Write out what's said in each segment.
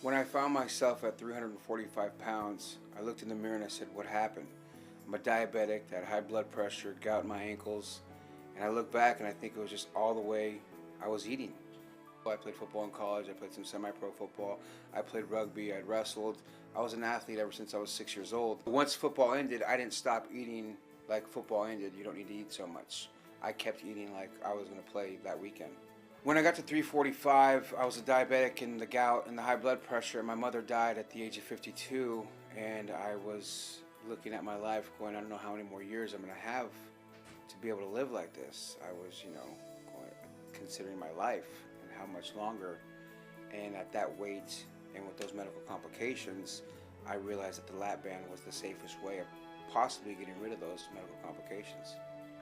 When I found myself at 345 pounds, I looked in the mirror and I said, what happened? I'm a diabetic, I had high blood pressure, gout in my ankles, and I look back and I think it was just all the way I was eating. I played football in college, I played some semi-pro football, I played rugby, I wrestled. I was an athlete ever since I was 6 years old. Once football ended, I didn't stop eating like football ended. You don't need to eat so much. I kept eating like I was going to play that weekend. When I got to 345, I was a diabetic and the gout and the high blood pressure. My mother died at the age of 52, and I was looking at my life going, I don't know how many more years I'm going to have to be able to live like this. I was, considering my life and how much longer. And at that weight and with those medical complications, I realized that the lap band was the safest way of possibly getting rid of those medical complications.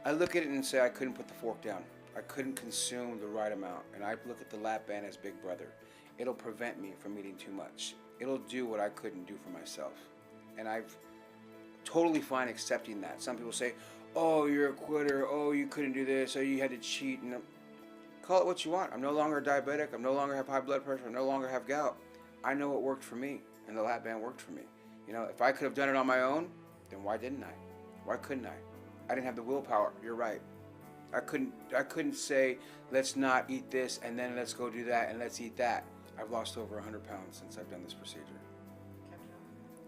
I look at it and say I couldn't put the fork down. I couldn't consume the right amount, and I look at the lap band as big brother. It'll prevent me from eating too much. It'll do what I couldn't do for myself. And I've totally fine accepting that. Some people say, oh, you're a quitter, oh, you couldn't do this, oh, you had to cheat. And call it what you want. I'm no longer a diabetic, I no longer have high blood pressure, I no longer have gout. I know what worked for me, and the lap band worked for me. If I could have done it on my own, then why didn't I? Why couldn't I? I didn't have the willpower, you're right. I couldn't say, let's not eat this and then let's go do that and let's eat that. I've lost over 100 pounds since I've done this procedure.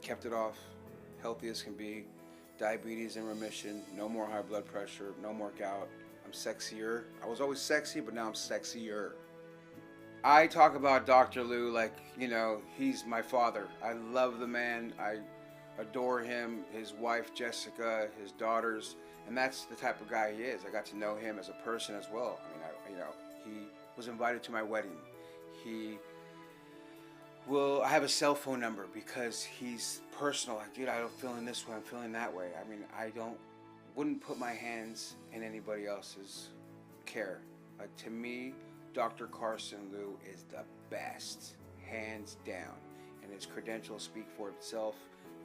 Kept it off, healthy as can be, diabetes in remission, no more high blood pressure, no more gout. I'm sexier. I was always sexy, but now I'm sexier. I talk about Dr. Liu like, he's my father. I love the man. I adore him, his wife Jessica, his daughters. And that's the type of guy he is. I got to know him as a person as well. He was invited to my wedding. I have a cell phone number because he's personal. Like, dude, I'm feeling this way, I'm feeling that way. Wouldn't put my hands in anybody else's care. Like, to me, Dr. Carson Liu is the best, hands down. And his credentials speak for itself.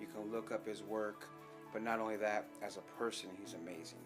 You can look up his work. But not only that, as a person, he's amazing.